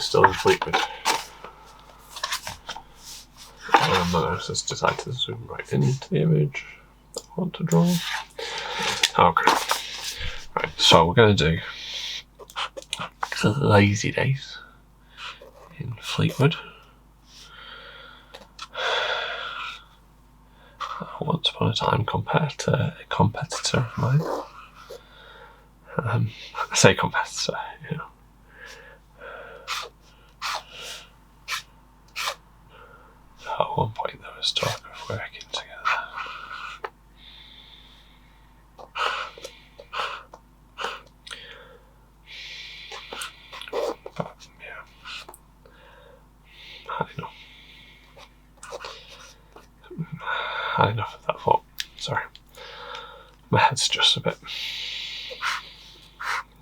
is still in Fleetwood. And then I just decided to zoom right into the image that I want to draw. Okay. Right, so we're going to do Glazey Days in Fleetwood. Once upon a time a competitor of mine. I say competitor, you know. At one point there was talk of working together. But yeah, had enough of that thought. Sorry. My head's just a bit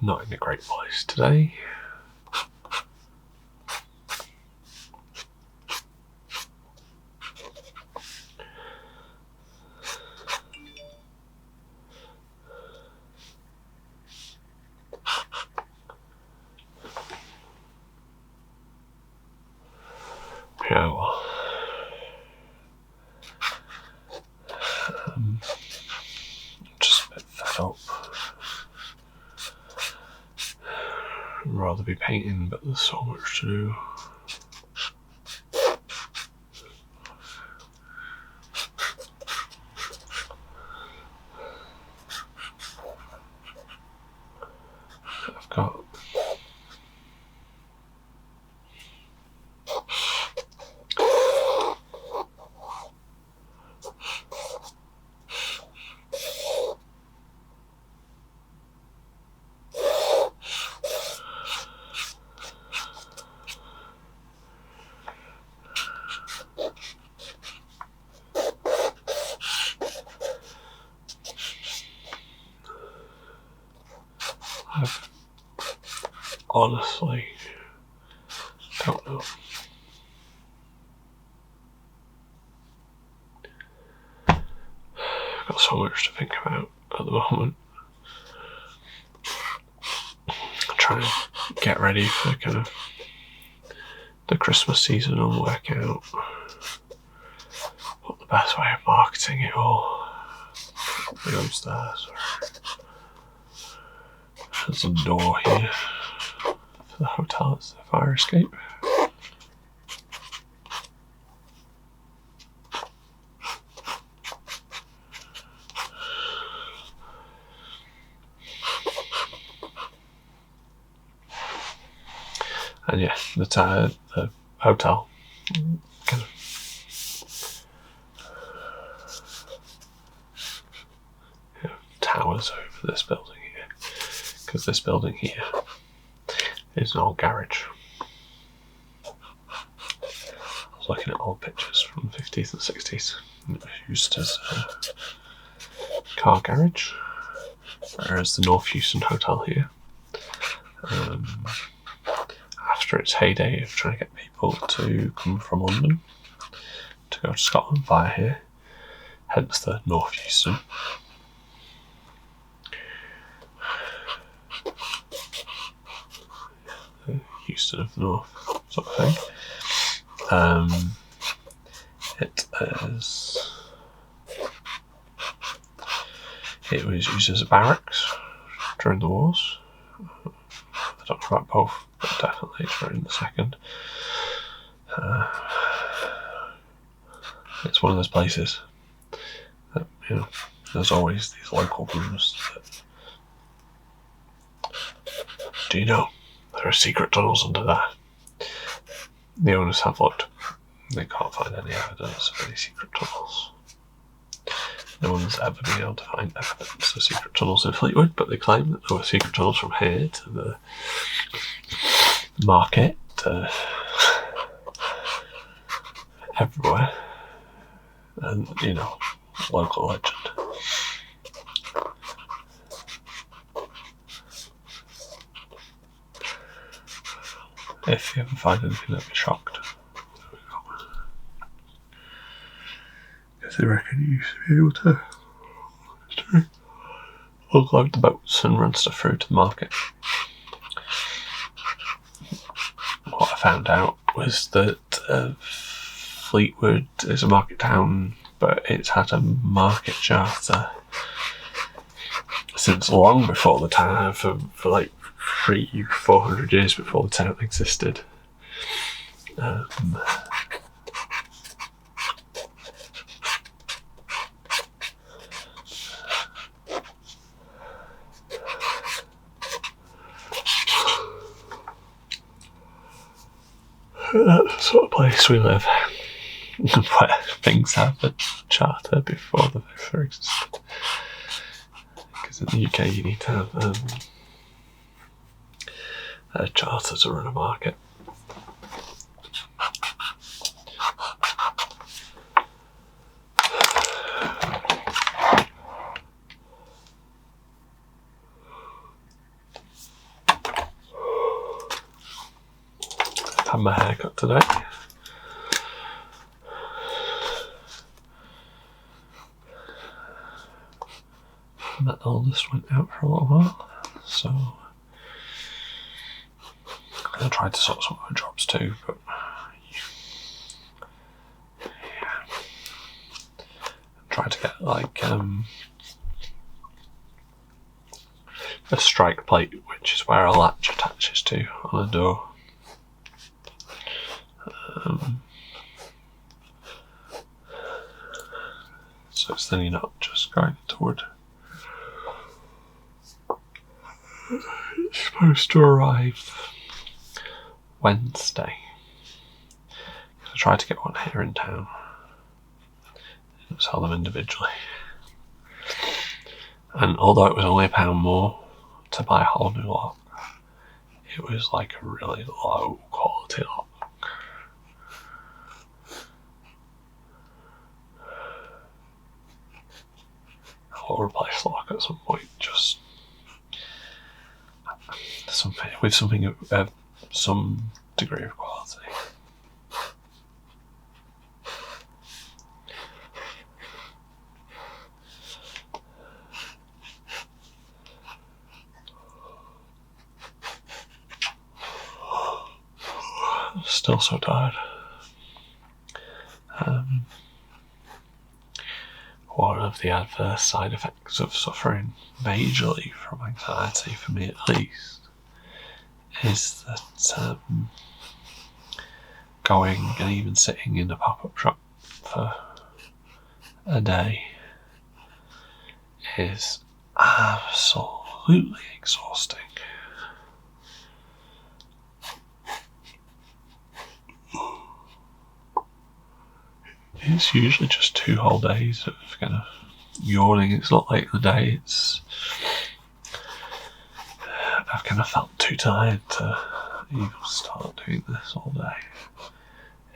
not in a great place today. Yeah, well, just a bit fed up. I'd rather be painting, but there's so much to do. I've got I've honestly don't know. I've got so much to think about at the moment. I'm trying to get ready for kind of the Christmas season and work out what the best way of marketing it all. Probably upstairs. There's a door here for the hotel. It's the fire escape. And yeah, the hotel kind of towers over this building here, because this building here is an old garage. I was looking at old pictures from the 50s and 60s, and it was used as a car garage, whereas the North Houston Hotel here, after its heyday of trying to get people to come from London to go to Scotland via here, hence the North Houston. The Houston of the North sort of thing. It was used as a barracks during the wars. I don't know about both, but definitely during the second. It's one of those places that, you know, there's always these local rumours that, do you know, there are secret tunnels under there? The owners have looked. They can't find any evidence of any secret tunnels. No one's ever been able to find evidence of secret tunnels in Fleetwood, but they claim that there were secret tunnels from here to the market, everywhere. And, you know, local legend. If you ever find anything, I'd be shocked. Because they reckon you used to be able to unload the boats and run stuff through to the market. What I found out was that Fleetwood is a market town, but it's had a market charter since long before the town, for like 300-400 years before the town existed. That's the sort of place we live, where things have a charter before they've ever existed. Because in the UK you need to have a charter to run a market. Had my hair cut today. And that eldest went out for a little while, so I tried to sort some of my jobs too, but yeah. Tried to get like a strike plate, which is where a latch attaches to on a door. So it's then you're not just going into wood. It's supposed to arrive Wednesday. I tried to get one here in town and sell them individually. And although it was only £1 more to buy a whole new lock, it was like a really low quality lock. I'll replace the lock at some point, just with something of some degree of quality. I'm still so tired. One of the adverse side effects of suffering majorly from anxiety, for me at least, is that going and even sitting in a pop-up shop for a day is absolutely exhausting. It's usually just 2 whole days of kind of yawning. It's not late in the day, I've kind of felt too tired to even start doing this all day.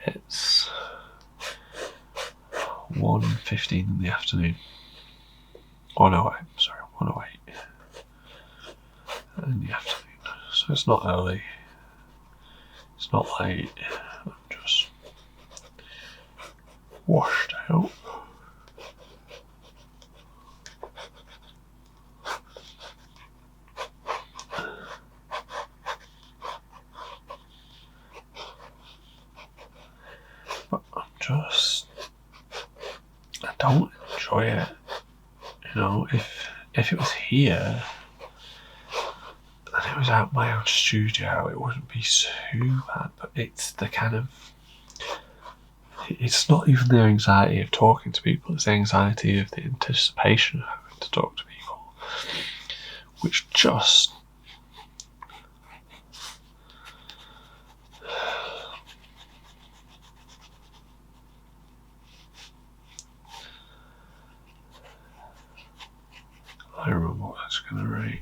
It's 1:15 in the afternoon. 1:08 in the afternoon. So it's not early, it's not late, I'm just washed out. But I don't enjoy it. You know, if it was here and it was out my own studio, it wouldn't be too bad, but it's the kind of, it's not even the anxiety of talking to people, it's the anxiety of the anticipation of having to talk to people, which just I remember what that's going to rate.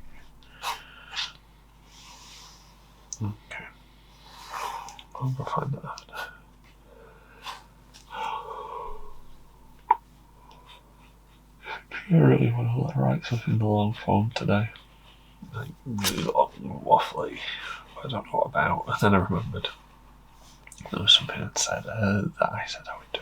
Okay, I'll go find that after. I really want to write something in the long form today. Like really long and waffly. I don't know what about. And then I remembered there was something I'd said that I said I would do.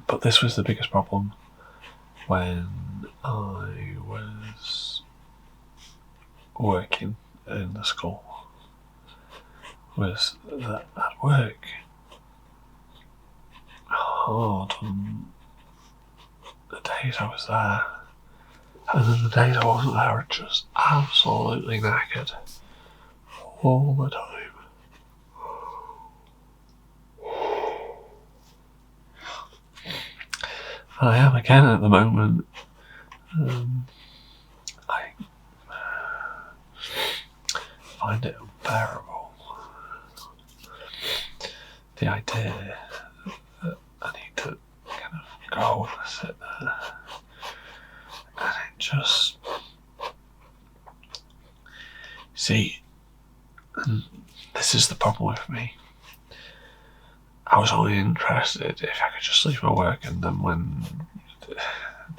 But this was the biggest problem. when I was working in the school was that I'd work hard on the days I was there, and then the days I wasn't there were just absolutely knackered all the time. I am again at the moment. I find it unbearable. The idea that I need to kind of go and sit there, and it just... See, and this is the problem with me. I was only interested if I could just leave my work, and then when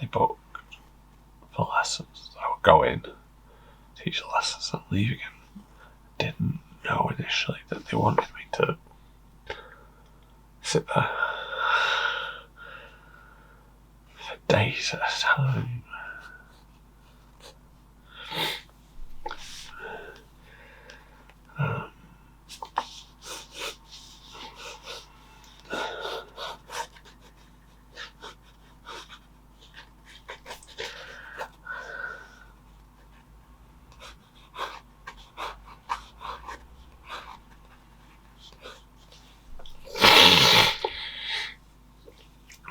they booked for lessons, I would go in, teach the lessons, and leave again. I didn't know initially that they wanted me to sit there for days at a time.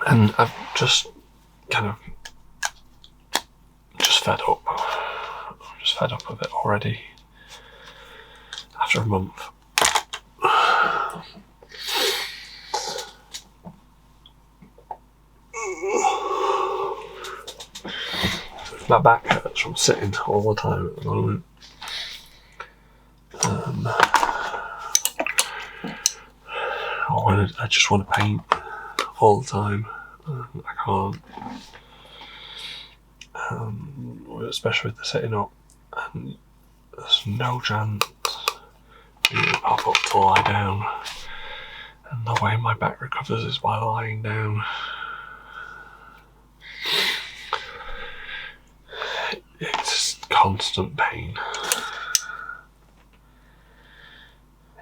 And I've just kind of fed up. I'm just fed up of it already. After a month. My back hurts from sitting all the time at the moment. I just want to paint all the time. I can't. Especially with the sitting up, and there's no chance you pop up to lie down, and the way my back recovers is by lying down. It's constant pain.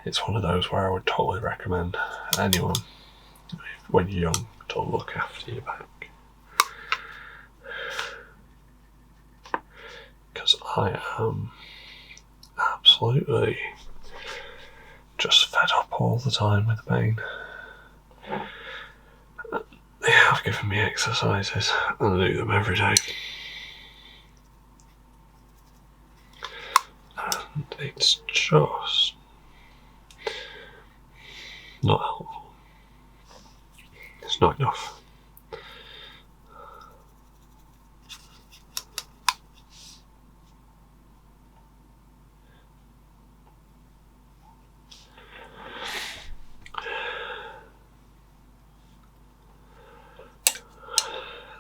It's one of those where I would totally recommend anyone, when you're young, to look after your back. Because I am absolutely just fed up all the time with the pain. They have given me exercises, and I do them every day. And it's just not helpful. It's not enough.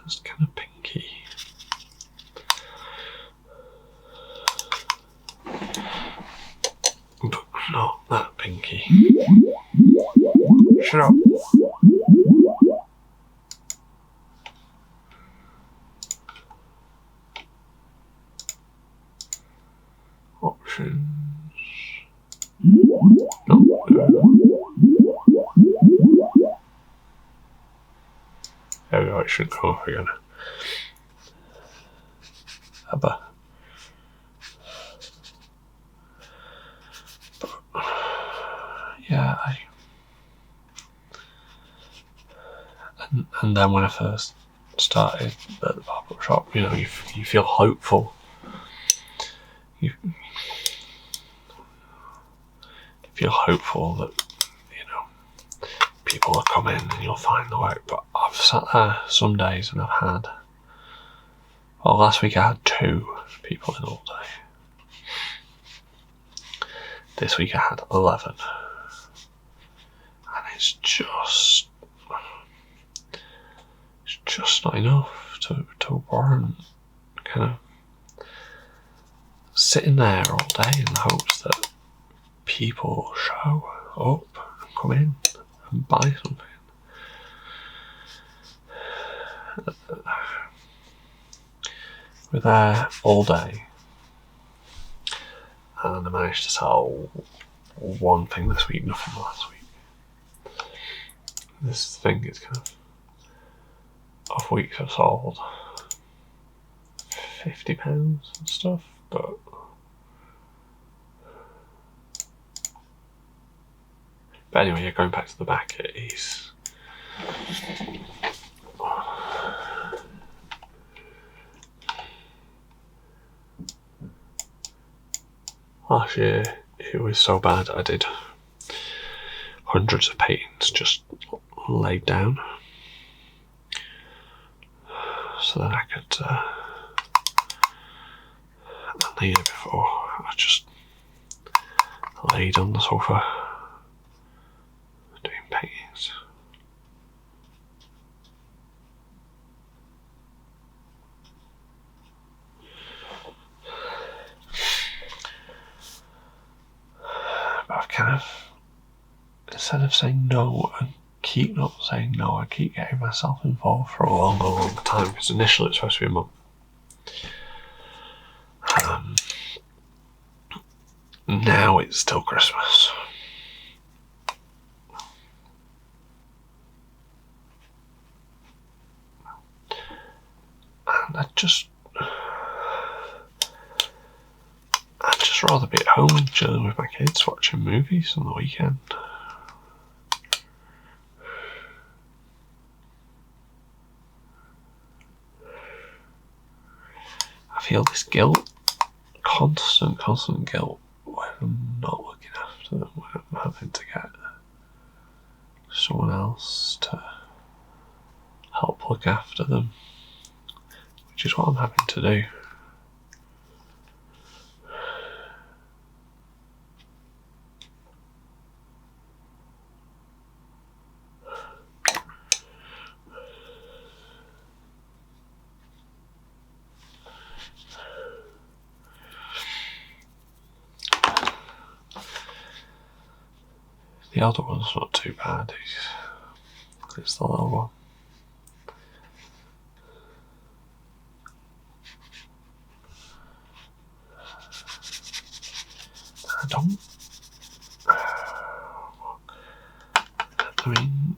It's kind of pinky. But not that pinky. Shut up. Options. No. There we go, it should go off again. But yeah, and then when I first started at the pop-up shop, you know, you feel hopeful. You feel hopeful that, you know, people will come in and you'll find the work. But I've sat there some days and I've had, well, last week I had 2 people in all day. This week I had 11. And it's just not enough to warrant kind of sitting there all day in the hopes that people show up and come in and buy something. We're there all day, and I managed to sell one thing this week, nothing last week. This thing is kind of weeks I've sold £50 and stuff, but anyway, yeah, going back to the back, it is last year it was so bad I did hundreds of paintings just laid down so that I could and the year before I just laid on the sofa doing paintings. But I've kind of, instead of saying no and keep not saying no, I keep getting myself involved for a long time, because initially it's supposed to be a month. Now it's still Christmas. And I'd just rather be at home chilling with my kids, watching movies on the weekend. I feel this guilt, constant guilt, when I'm not looking after them, when I'm having to get someone else to help look after them, which is what I'm having to do. The elder one's not too bad, it's the little one.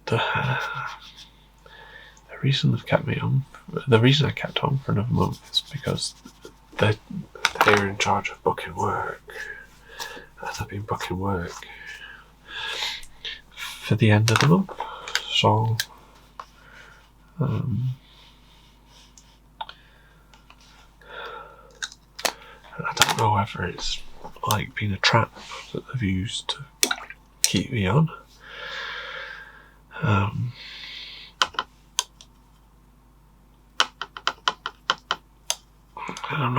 The reason they've kept me on, the reason I kept on for another month is because they're in charge of booking work, and they've been booking work for the end of the month, so I don't know whether it's like been a trap that they've used to keep me on. And I'm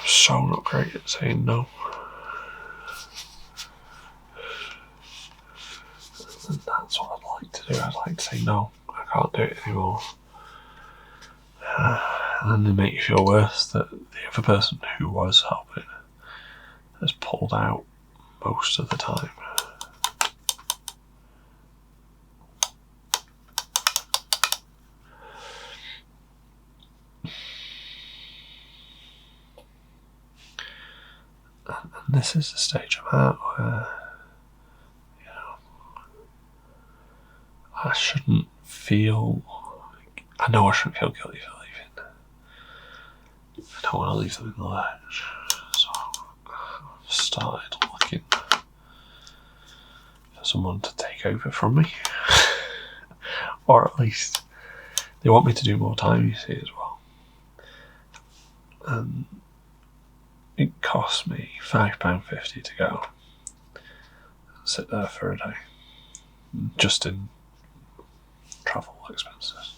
so not great at saying no. And that's what I'd like to do. I'd like to say no, I can't do it anymore. And then they make you feel worse that the other person who was helping has pulled out most of the time. And this is the stage I'm at where, I shouldn't feel, I know I shouldn't feel guilty for leaving. I don't want to leave them in the lurch, so I've started looking for someone to take over from me. Or at least they want me to do more time, you see, as well. And it cost me £5.50 to go and sit there for a day, just in travel expenses.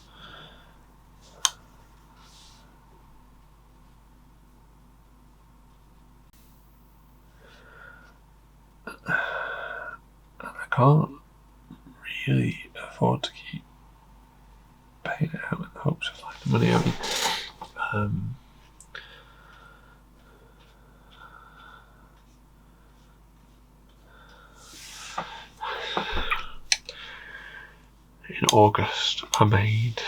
And I can't really afford to keep paying it out in the hopes of finding money out. In August, I made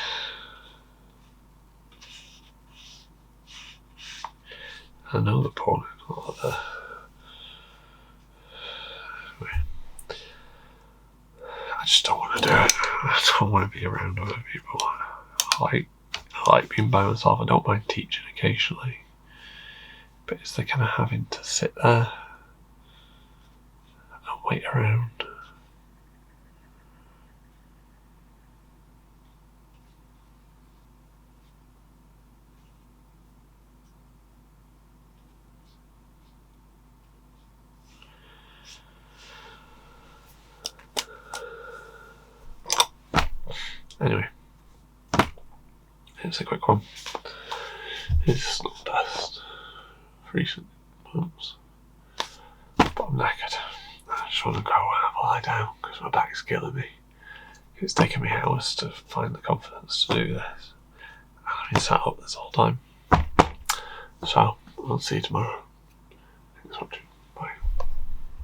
I know they're poorly. I just don't want to do it. I don't want to be around other people. I like being by myself. I don't mind teaching occasionally. But it's the kind of having to sit there and wait around. Anyway, it's a quick one. It's not the best for recent months, but I'm knackered. I just want to go and have a lie down because my back's killing me. It's taken me hours to find the confidence to do this. I've been sat up this whole time. So, I'll see you tomorrow. Thanks for watching.